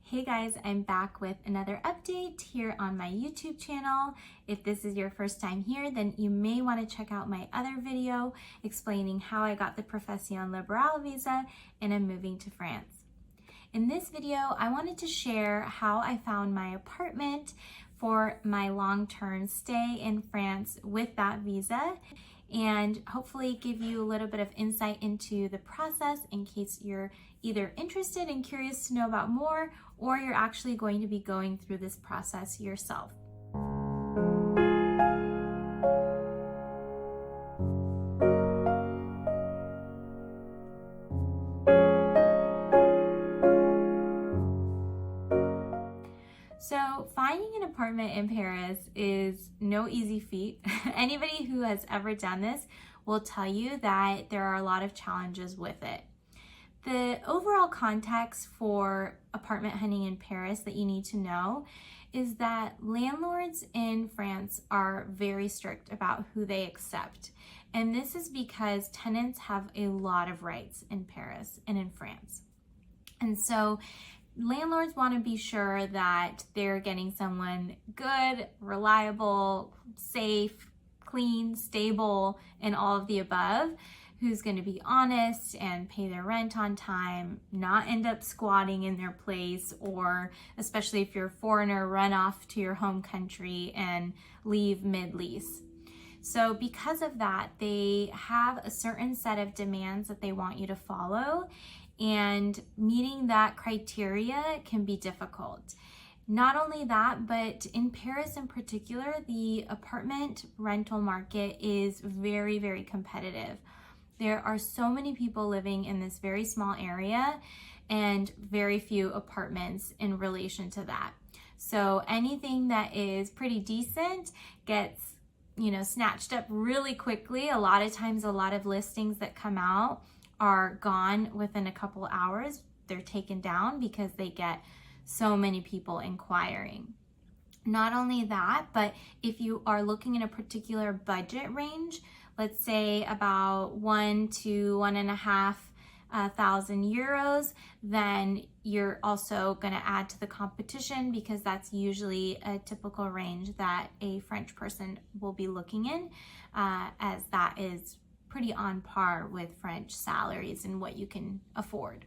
Hey guys, I'm back with another update here on my YouTube channel. If this is your first time here, then you may want to check out my other video explaining how I got the Profession Liberale visa and I'm moving to France. In this video, I wanted to share how I found my apartment for my long-term stay in France with that visa, and hopefully give you a little bit of insight into the process in case you're either interested and curious to know about more, or you're actually going to be going through this process yourself. So finding an apartment in Paris is no easy feat. Anybody who has ever done this will tell you that there are a lot of challenges with it. The overall context for apartment hunting in Paris that you need to know is that landlords in France are very strict about who they accept. And this is because tenants have a lot of rights in Paris and in France. And so landlords want to be sure that they're getting someone good, reliable, safe, clean, stable, and all of the above, who's going to be honest and pay their rent on time, not end up squatting in their place, or especially if you're a foreigner, run off to your home country and leave mid-lease. So because of that, they have a certain set of demands that they want you to follow, and meeting that criteria can be difficult. Not only that, but in Paris in particular, the apartment rental market is very, very competitive. There are so many people living in this very small area and very few apartments in relation to that. So anything that is pretty decent gets, snatched up really quickly. A lot of times, a lot of listings that come out are gone within a couple hours. They're taken down because they get so many people inquiring. Not only that, but if you are looking at a particular budget range, let's say about 1 to 1.5 thousand euros, then you're also going to add to the competition, because that's usually a typical range that a French person will be looking in, as that is pretty on par with French salaries and what you can afford.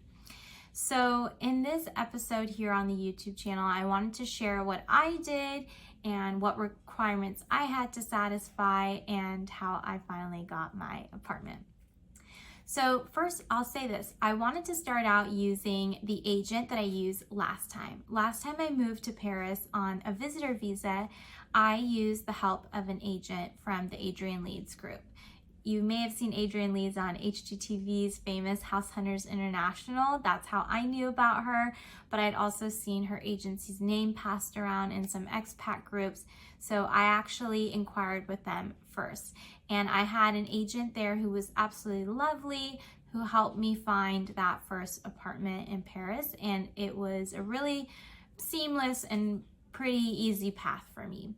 So in this episode here on the YouTube channel, I wanted to share what I did and what requirements I had to satisfy and how I finally got my apartment. So first, I'll say this. I wanted to start out using the agent that I used last time. Last time I moved to Paris on a visitor visa, I used the help of an agent from the Adrian Leeds group. You may have seen Adrian Leeds on HGTV's famous House Hunters International. That's how I knew about her, but I'd also seen her agency's name passed around in some expat groups, so I actually inquired with them first. And I had an agent there who was absolutely lovely, who helped me find that first apartment in Paris, and it was a really seamless and pretty easy path for me.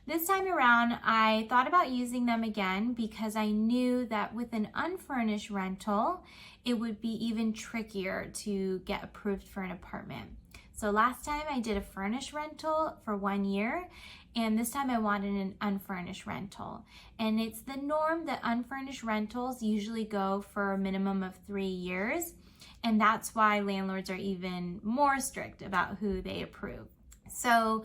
This time around, I thought about using them again because I knew that with an unfurnished rental, it would be even trickier to get approved for an apartment. So last time I did a furnished rental for 1 year, and this time I wanted an unfurnished rental. And it's the norm that unfurnished rentals usually go for a minimum of 3 years, and that's why landlords are even more strict about who they approve. So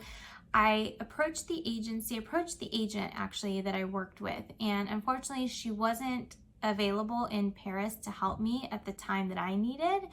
I approached the agent actually that I worked with, and unfortunately she wasn't available in Paris to help me at the time that I needed.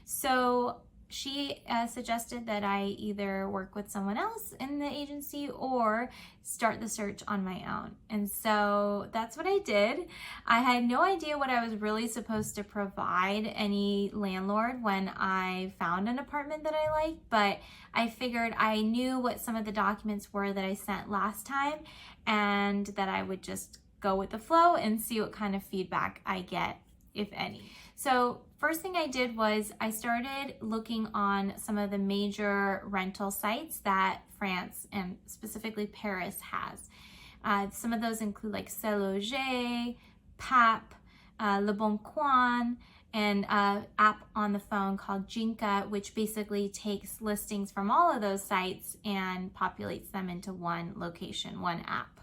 So she suggested that I either work with someone else in the agency or start the search on my own. And so that's what I did. I had no idea what I was really supposed to provide any landlord when I found an apartment that I liked, but I figured I knew what some of the documents were that I sent last time, and that I would just go with the flow and see what kind of feedback I get, if any. So first thing I did was I started looking on some of the major rental sites that France and specifically Paris has. Some of those include like C'est Loger, Pap, Le Bon Coin, and an app on the phone called Jinka, which basically takes listings from all of those sites and populates them into one location, one app.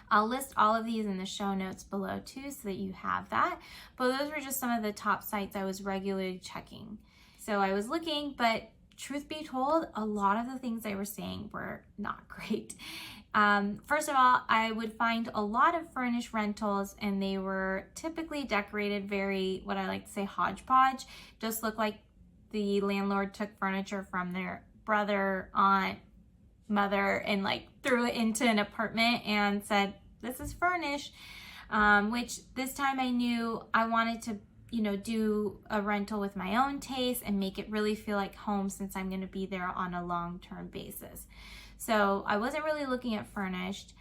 I'll list all of these in the show notes below too, so that you have that. But those were just some of the top sites I was regularly checking. So I was looking, but truth be told, a lot of the things they were saying were not great. First of all, I would find a lot of furnished rentals, and they were typically decorated very, what I like to say, hodgepodge. Just looked like the landlord took furniture from their brother, aunt, mother, and like threw it into an apartment and said, this is furnished. Which this time I knew I wanted to, do a rental with my own taste and make it really feel like home, since I'm going to be there on a long-term basis. So I wasn't really looking at furnished.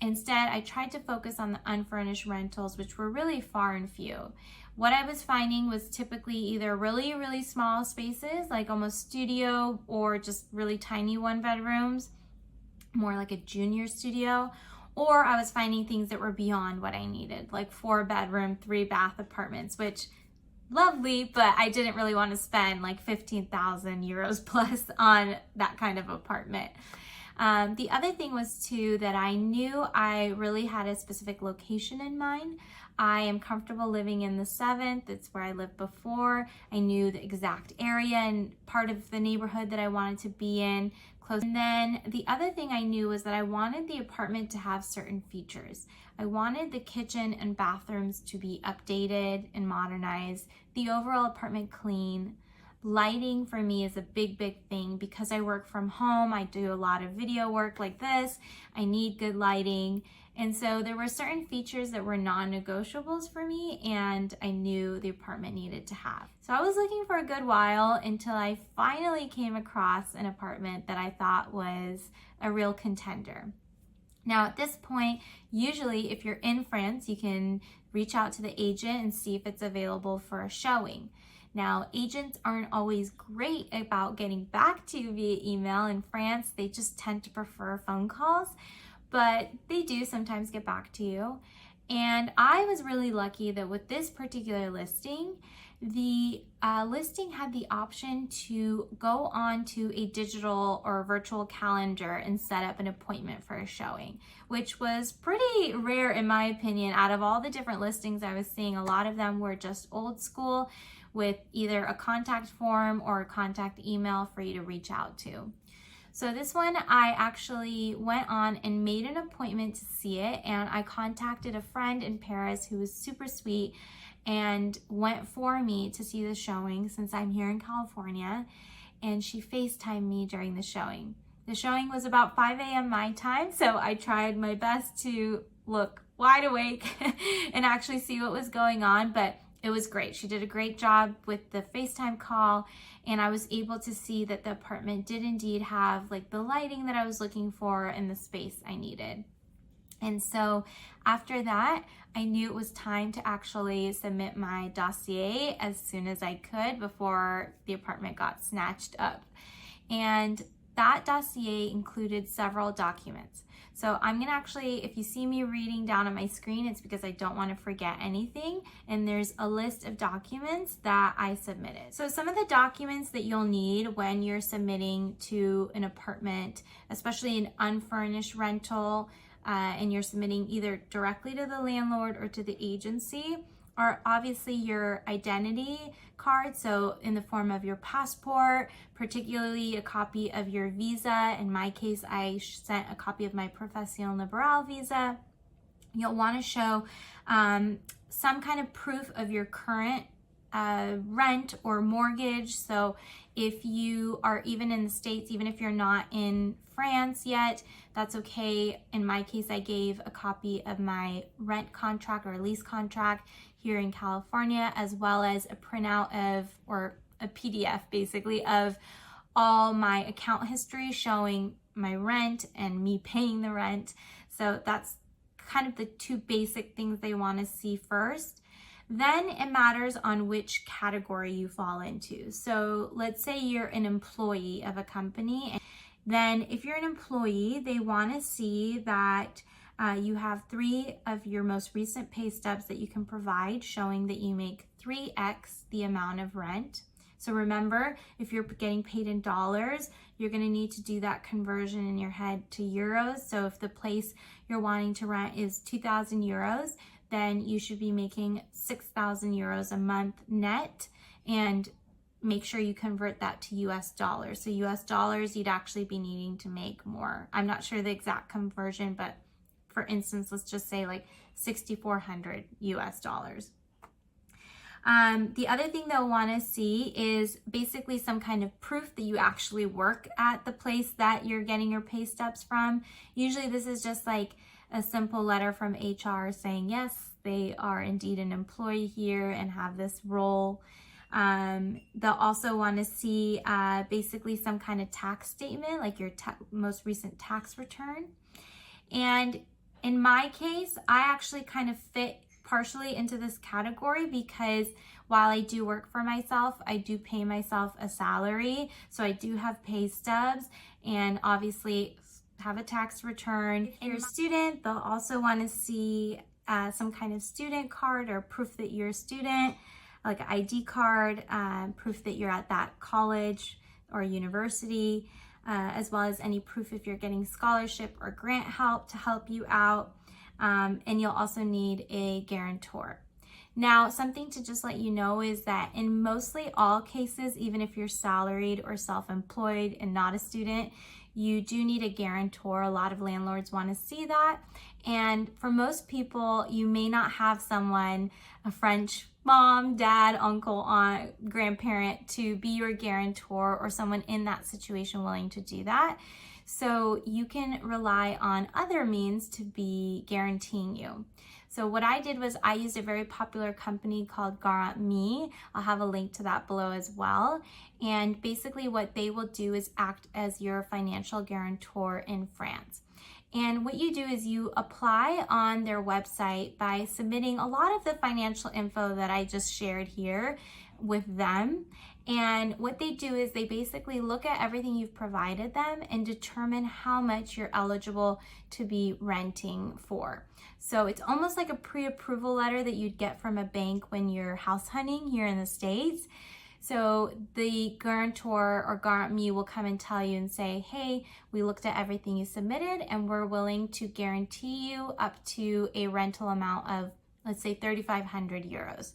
Instead, I tried to focus on the unfurnished rentals, which were really far and few. What I was finding was typically either really, really small spaces, like almost studio, or just really tiny one bedrooms, more like a junior studio. Or I was finding things that were beyond what I needed, like 4-bedroom, 3-bath apartments, which lovely, but I didn't really want to spend like 15,000 euros plus on that kind of apartment. The other thing was too that I knew I really had a specific location in mind. I am comfortable living in the 7th. It's where I lived before. I knew the exact area and part of the neighborhood that I wanted to be in. Close. And then the other thing I knew was that I wanted the apartment to have certain features. I wanted the kitchen and bathrooms to be updated and modernized, the overall apartment clean. Lighting for me is a big, big thing because I work from home. I do a lot of video work like this. I need good lighting. And so there were certain features that were non-negotiables for me, and I knew the apartment needed to have. So I was looking for a good while until I finally came across an apartment that I thought was a real contender. Now at this point, usually if you're in France, you can reach out to the agent and see if it's available for a showing. Now, agents aren't always great about getting back to you via email in France. They just tend to prefer phone calls, but they do sometimes get back to you. And I was really lucky that with this particular listing, the listing had the option to go on to a digital or virtual calendar and set up an appointment for a showing, which was pretty rare in my opinion. Out of all the different listings I was seeing, a lot of them were just old school with either a contact form or a contact email for you to reach out to. So this one, I actually went on and made an appointment to see it, and I contacted a friend in Paris who was super sweet and went for me to see the showing since I'm here in California, and she FaceTimed me during the showing. The showing was about 5 a.m. my time, so I tried my best to look wide awake and actually see what was going on, but it was great. She did a great job with the FaceTime call, and I was able to see that the apartment did indeed have like the lighting that I was looking for and the space I needed. And so after that, I knew it was time to actually submit my dossier as soon as I could before the apartment got snatched up. And that dossier included several documents. So I'm gonna actually, if you see me reading down on my screen, it's because I don't wanna forget anything. And there's a list of documents that I submitted. So some of the documents that you'll need when you're submitting to an apartment, especially an unfurnished rental, and you're submitting either directly to the landlord or to the agency, are obviously your identity card, so in the form of your passport, particularly a copy of your visa. In my case, I sent a copy of my Professional Liberal visa. You'll want to show some kind of proof of your current rent or mortgage. So if you are even in the States, even if you're not in France yet, that's okay. In my case, I gave a copy of my rent contract or lease contract here in California, as well as a printout of, or a PDF basically, of all my account history showing my rent and me paying the rent. So that's kind of the two basic things they want to see first. Then it matters on which category you fall into. So let's say you're an employee of a company. Then if you're an employee, they want to see that you have 3 of your most recent pay stubs that you can provide showing that you make 3x the amount of rent. So remember, if you're getting paid in dollars, you're going to need to do that conversion in your head to euros. So if the place you're wanting to rent is 2,000 euros, then you should be making 6,000 euros a month net, and make sure you convert that to US dollars. So US dollars, you'd actually be needing to make more. I'm not sure the exact conversion, but for instance, let's just say like 6,400 US dollars. The other thing they'll want to see is basically some kind of proof that you actually work at the place that you're getting your pay stubs from. Usually this is just like a simple letter from HR saying, yes, they are indeed an employee here and have this role. They'll also want to see basically some kind of tax statement, like your most recent tax return. And in my case, I actually kind of fit partially into this category because while I do work for myself, I do pay myself a salary. So I do have pay stubs and obviously have a tax return. If you're a student, they'll also want to see some kind of student card or proof that you're a student, like an ID card, proof that you're at that college or university, as well as any proof if you're getting scholarship or grant help to help you out. And you'll also need a guarantor. Now, something to just let you know is that in mostly all cases, even if you're salaried or self-employed and not a student, you do need a guarantor. A lot of landlords want to see that. And for most people, you may not have someone, a French mom, dad, uncle, aunt, grandparent to be your guarantor or someone in that situation willing to do that. So you can rely on other means to be guaranteeing you. So what I did was I used a very popular company called Garantme. I'll have a link to that below as well. And basically what they will do is act as your financial guarantor in France. And what you do is you apply on their website by submitting a lot of the financial info that I just shared here with them. And what they do is they basically look at everything you've provided them and determine how much you're eligible to be renting for. So it's almost like a pre-approval letter that you'd get from a bank when you're house hunting here in the States. So the guarantor or Garantme will come and tell you and say, hey, we looked at everything you submitted and we're willing to guarantee you up to a rental amount of, let's say, 3,500 euros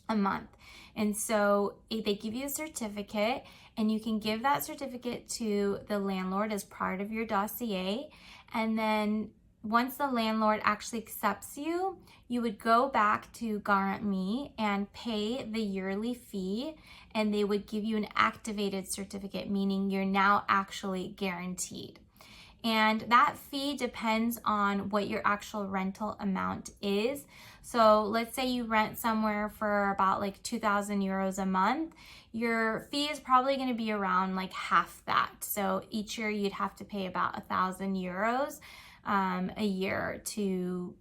a month. And so they give you a certificate and you can give that certificate to the landlord as part of your dossier. And then once the landlord actually accepts you, you would go back to Garantme and pay the yearly fee, and they would give you an activated certificate, meaning you're now actually guaranteed. And that fee depends on what your actual rental amount is. So let's say you rent somewhere for about like 2,000 euros a month. Your fee is probably going to be around like half that. So each year you'd have to pay about 1,000 euros a year to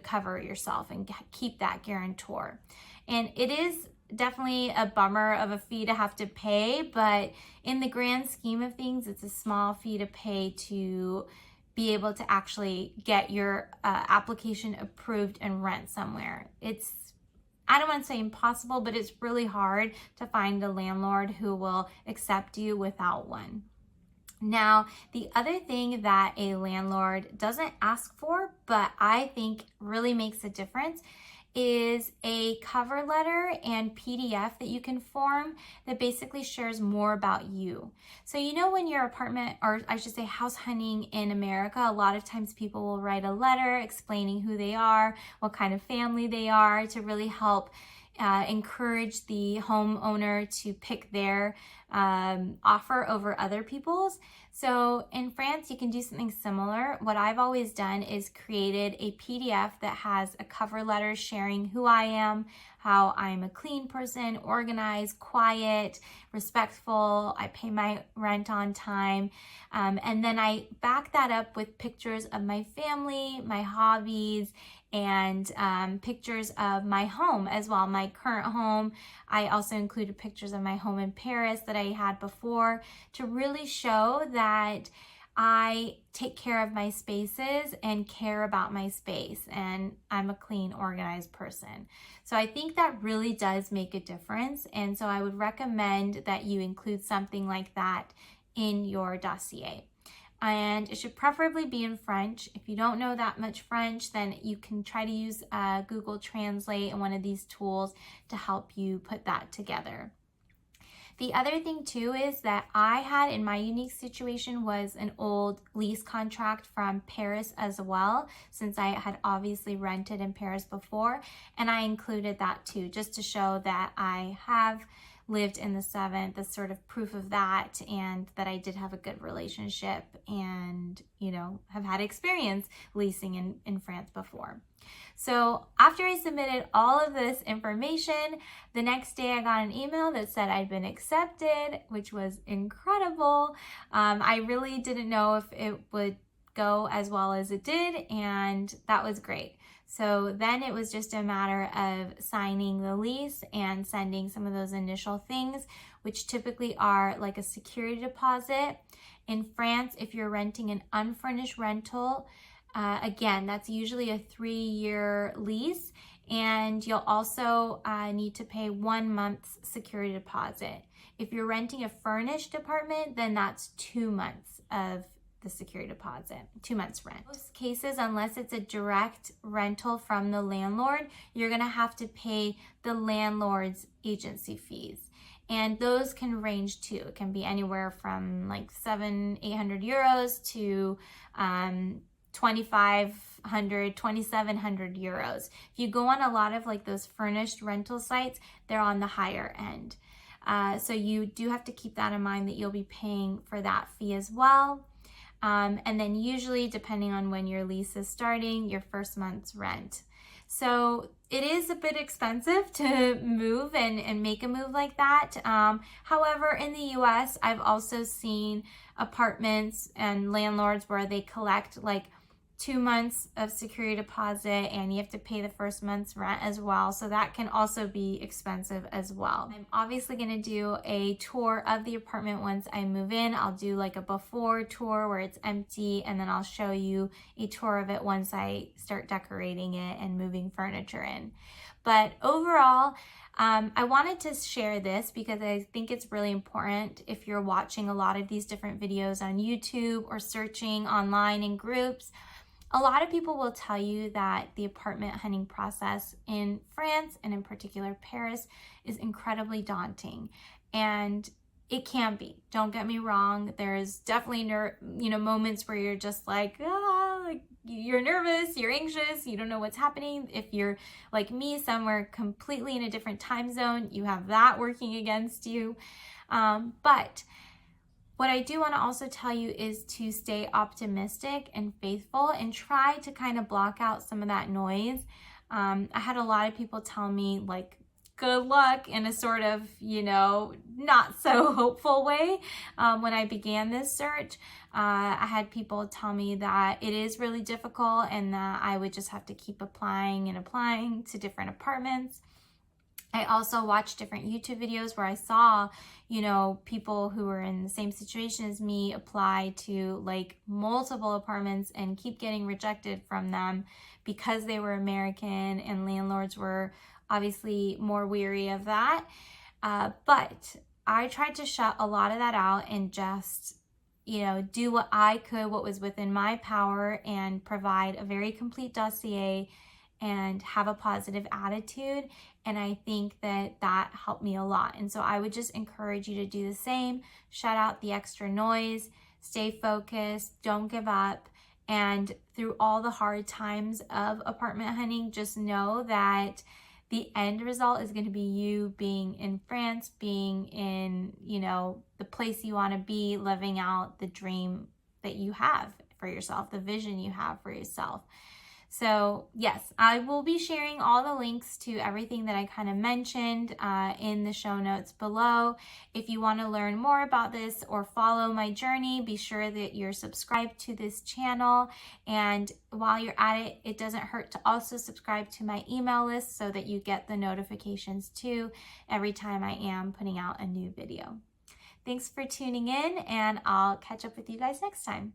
cover yourself and keep that guarantor. And it is definitely a bummer of a fee to have to pay, but in the grand scheme of things, it's a small fee to pay to be able to actually get your application approved and rent somewhere. It's, I don't want to say impossible, but it's really hard to find a landlord who will accept you without one. Now, the other thing that a landlord doesn't ask for, but I think really makes a difference, is a cover letter and PDF that you can form that basically shares more about you. So you know when your apartment, or I should say house hunting in America, a lot of times people will write a letter explaining who they are, what kind of family they are, to really help encourage the homeowner to pick their offer over other people's. So in France, you can do something similar. What I've always done is created a PDF that has a cover letter sharing who I am, how I'm a clean person, organized, quiet, respectful, I pay my rent on time, and then I back that up with pictures of my family, my hobbies, and pictures of my home as well, my current home. I also included pictures of my home in Paris that I had before to really show that I take care of my spaces and care about my space, and I'm a clean, organized person. So I think that really does make a difference. And so I would recommend that you include something like that in your dossier. And it should preferably be in French. If you don't know that much French, then you can try to use Google Translate and one of these tools to help you put that together. The other thing too is that I had in my unique situation was an old lease contract from Paris as well, since I had obviously rented in Paris before, and I included that too, just to show that I have lived in the 7th, as sort of proof of that, and that I did have a good relationship and, you know, have had experience leasing in France before. So after I submitted all of this information, the next day I got an email that said I'd been accepted, which was incredible. I really didn't know if it would go as well as it did, and that was great. So then it was just a matter of signing the lease and sending some of those initial things, which typically are like a security deposit. In France, if you're renting an unfurnished rental, again, that's usually a 3-year lease, and you'll also need to pay 1 month's security deposit. If you're renting a furnished apartment, then that's 2 months of the security deposit, 2 months rent. In most cases, unless it's a direct rental from the landlord, you're gonna have to pay the landlord's agency fees. And those can range too. It can be anywhere from like 700-800 euros to 2,500, 2,700 euros. If you go on a lot of like those furnished rental sites, they're on the higher end. So you do have to keep that in mind, that you'll be paying for that fee as well. And then usually, depending on when your lease is starting, your first month's rent. So it is a bit expensive to move and make a move like that. However, in the US, I've also seen apartments and landlords where they collect like 2 months of security deposit, and you have to pay the first month's rent as well. So that can also be expensive as well. I'm obviously gonna do a tour of the apartment once I move in. I'll do like a before tour where it's empty, and then I'll show you a tour of it once I start decorating it and moving furniture in. But overall, I wanted to share this because I think it's really important if you're watching a lot of these different videos on YouTube or searching online in groups. A lot of people will tell you that the apartment hunting process in France, and in particular Paris, is incredibly daunting. And it can be. Don't get me wrong. There's definitely moments where you're just like you're nervous, you're anxious, you don't know what's happening. If you're like me, somewhere completely in a different time zone, you have that working against you. But what I do want to also tell you is to stay optimistic and faithful, and try to kind of block out some of that noise. I had a lot of people tell me like, good luck, in a sort of, not so hopeful way. When I began this search, I had people tell me that it is really difficult and that I would just have to keep applying to different apartments. I also watched different YouTube videos where I saw, people who were in the same situation as me apply to like multiple apartments and keep getting rejected from them because they were American, and landlords were obviously more weary of that. But I tried to shut a lot of that out and just, do what I could, what was within my power, and provide a very complete dossier and have a positive attitude. And I think that helped me a lot. And so I would just encourage you to do the same. Shut out the extra noise, stay focused, don't give up. And through all the hard times of apartment hunting, just know that the end result is going to be you being in France, being in, the place you want to be, living out the dream that you have for yourself, the vision you have for yourself. So yes, I will be sharing all the links to everything that I kind of mentioned in the show notes below. If you want to learn more about this or follow my journey, be sure that you're subscribed to this channel. And while you're at it, it doesn't hurt to also subscribe to my email list so that you get the notifications too every time I am putting out a new video. Thanks for tuning in, and I'll catch up with you guys next time.